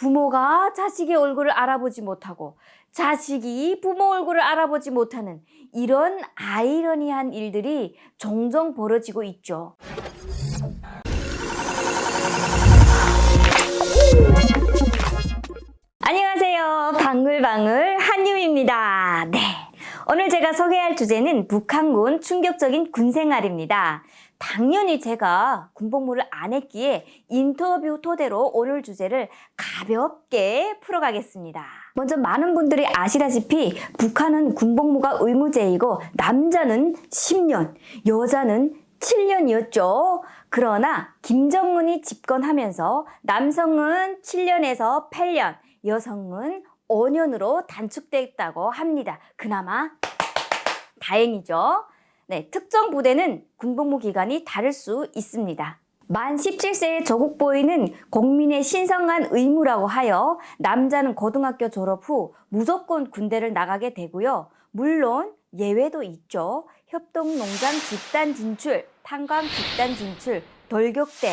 부모가 자식의 얼굴을 알아보지 못하고 자식이 부모 얼굴을 알아보지 못하는 이런 아이러니한 일들이 종종 벌어지고 있죠. 안녕하세요. 방울방울 한유입니다. 네, 오늘 제가 소개할 주제는 북한군 충격적인 군생활입니다. 당연히 제가 군복무를 안 했기에 인터뷰 토대로 오늘 주제를 가볍게 풀어가겠습니다. 먼저 많은 분들이 아시다시피 북한은 군복무가 의무제이고 남자는 10년, 여자는 7년이었죠. 그러나 김정은이 집권하면서 남성은 7년에서 8년, 여성은 5년으로 단축됐다고 합니다. 그나마 다행이죠. 네, 특정 부대는 군복무 기간이 다를 수 있습니다. 만 17세의 조국보위는 국민의 신성한 의무라고 하여 남자는 고등학교 졸업 후 무조건 군대를 나가게 되고요. 물론 예외도 있죠. 협동농장 집단 진출, 탄광 집단 진출, 돌격대,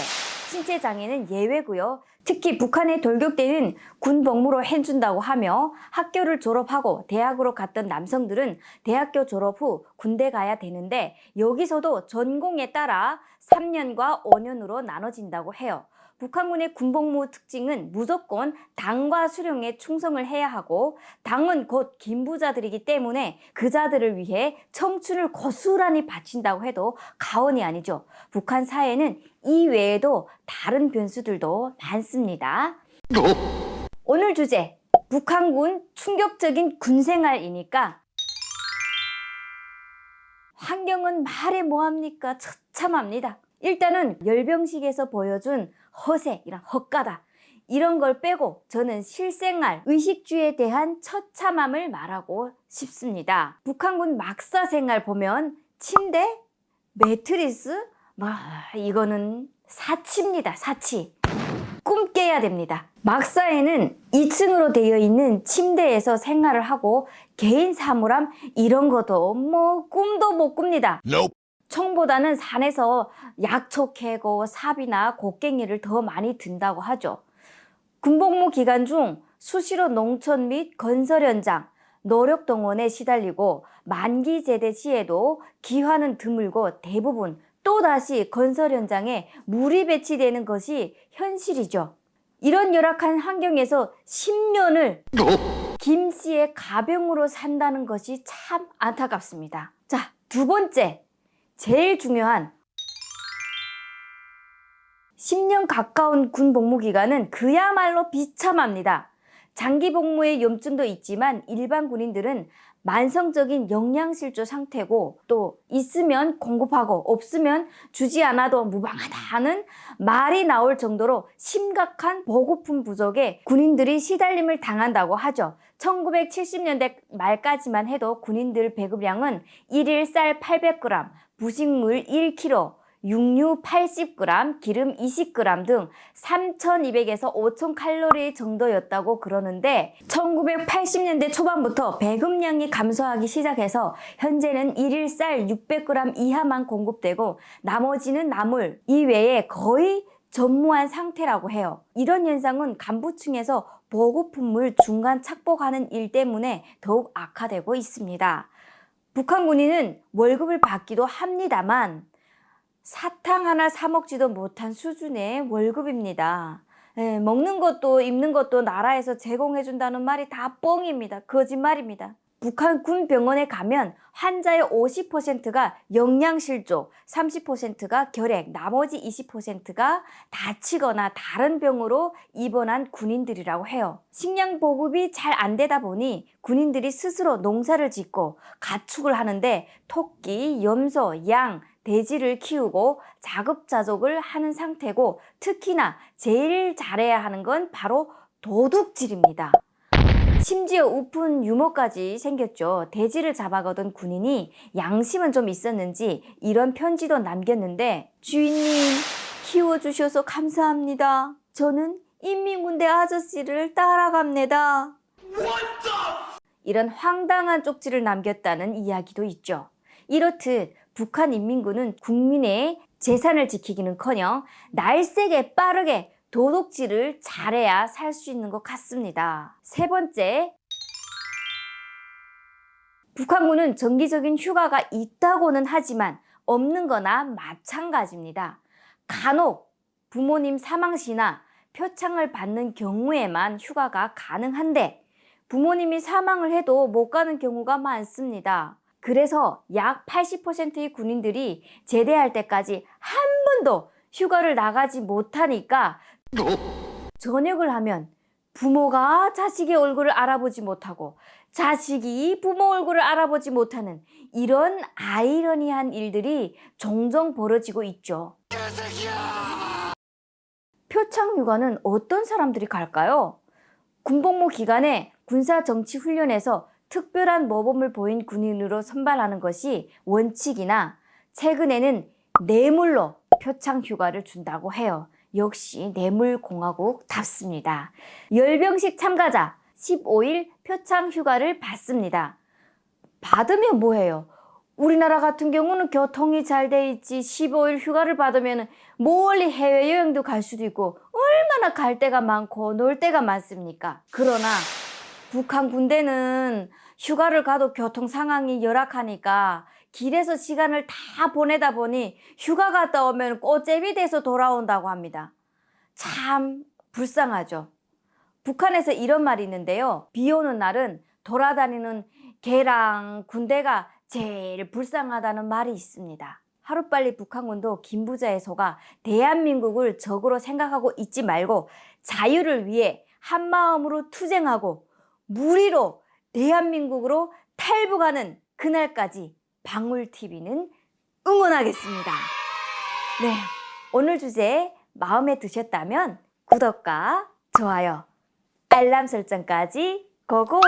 신체장애는 예외고요. 특히 북한의 돌격대는 군복무로 해준다고 하며 학교를 졸업하고 대학으로 갔던 남성들은 대학교 졸업 후 군대 가야 되는데 여기서도 전공에 따라 3년과 5년으로 나눠진다고 해요. 북한군의 군복무 특징은 무조건 당과 수령에 충성을 해야 하고 당은 곧 김부자들이기 때문에 그 자들을 위해 청춘을 고스란히 바친다고 해도 과언이 아니죠. 북한 사회는 이 외에도 다른 변수들도 많습니다. 오늘 주제, 북한군 충격적인 군생활이니까 환경은 말해 뭐합니까? 처참합니다. 일단은 열병식에서 보여준 허세, 이런 헛가다 이런 걸 빼고 저는 실생활, 의식주에 대한 처참함을 말하고 싶습니다. 북한군 막사 생활 보면 침대, 매트리스, 이거는 사치입니다. 사치. 꿈 깨야 됩니다. 막사에는 2층으로 되어 있는 침대에서 생활을 하고 개인 사물함 이런 것도 꿈도 못 꿉니다. Nope. 청보다는 산에서 약초 캐고 삽이나 곡괭이를 더 많이 든다고 하죠. 군복무 기간 중 수시로 농촌 및 건설 현장, 노력동원에 시달리고 만기 제대 시에도 기화는 드물고 대부분 또다시 건설 현장에 물이 배치되는 것이 현실이죠. 이런 열악한 환경에서 10년을 김 씨의 가병으로 산다는 것이 참 안타깝습니다. 자, 두 번째. 제일 중요한 10년 가까운 군 복무 기간은 그야말로 비참합니다. 장기 복무의 염증도 있지만 일반 군인들은 만성적인 영양실조 상태고 또 있으면 공급하고 없으면 주지 않아도 무방하다는 말이 나올 정도로 심각한 보급품 부족에 군인들이 시달림을 당한다고 하죠. 1970년대 말까지만 해도 군인들 배급량은 1일 쌀 800g, 부식물 1kg, 육류 80g, 기름 20g 등 3,200에서 5,000칼로리 정도였다고 그러는데 1980년대 초반부터 배급량이 감소하기 시작해서 현재는 1일 쌀 600g 이하만 공급되고 나머지는 나물 이외에 거의 전무한 상태라고 해요. 이런 현상은 간부층에서 보급품을 중간 착복하는 일 때문에 더욱 악화되고 있습니다. 북한 군인은 월급을 받기도 합니다만 사탕 하나 사 먹지도 못한 수준의 월급입니다. 먹는 것도 입는 것도 나라에서 제공해준다는 말이 다 뻥입니다. 거짓말입니다. 북한 군 병원에 가면 환자의 50%가 영양실조, 30%가 결핵, 나머지 20%가 다치거나 다른 병으로 입원한 군인들이라고 해요. 식량 보급이 잘 안 되다 보니 군인들이 스스로 농사를 짓고 가축을 하는데 토끼, 염소, 양, 돼지를 키우고 자급자족을 하는 상태고 특히나 제일 잘해야 하는 건 바로 도둑질입니다. 심지어 우픈 유머까지 생겼죠. 돼지를 잡아가던 군인이 양심은 좀 있었는지 이런 편지도 남겼는데 주인님 키워주셔서 감사합니다. 저는 인민군대 아저씨를 따라갑니다. 이런 황당한 쪽지를 남겼다는 이야기도 있죠. 이렇듯 북한 인민군은 국민의 재산을 지키기는커녕 날쌔게 빠르게 도둑질을 잘해야 살 수 있는 것 같습니다. 세 번째, 북한군은 정기적인 휴가가 있다고는 하지만 없는 거나 마찬가지입니다. 간혹 부모님 사망시나 표창을 받는 경우에만 휴가가 가능한데 부모님이 사망을 해도 못 가는 경우가 많습니다. 그래서 약 80%의 군인들이 제대할 때까지 한 번도 휴가를 나가지 못하니까 전역을 하면 부모가 자식의 얼굴을 알아보지 못하고 자식이 부모 얼굴을 알아보지 못하는 이런 아이러니한 일들이 종종 벌어지고 있죠. 표창휴가는 어떤 사람들이 갈까요? 군복무 기간에 군사정치훈련에서 특별한 모범을 보인 군인으로 선발하는 것이 원칙이나 최근에는 뇌물로 표창휴가를 준다고 해요. 역시 뇌물공화국답습니다. 열병식 참가자 15일 표창휴가를 받습니다. 받으면 뭐해요? 우리나라 같은 경우는 교통이 잘 돼 있지 15일 휴가를 받으면 멀리 해외여행도 갈 수도 있고 얼마나 갈 데가 많고 놀 데가 많습니까? 그러나 북한 군대는 휴가를 가도 교통 상황이 열악하니까 길에서 시간을 다 보내다 보니 휴가 갔다 오면 꽃잼이 돼서 돌아온다고 합니다. 참 불쌍하죠. 북한에서 이런 말이 있는데요. 비 오는 날은 돌아다니는 개랑 군대가 제일 불쌍하다는 말이 있습니다. 하루빨리 북한군도 김부자의 소가 대한민국을 적으로 생각하고 있지 말고 자유를 위해 한마음으로 투쟁하고 무리로 대한민국으로 탈북하는 그날까지 방울TV는 응원하겠습니다. 네, 오늘 주제 마음에 드셨다면 구독과 좋아요, 알람 설정까지 고고!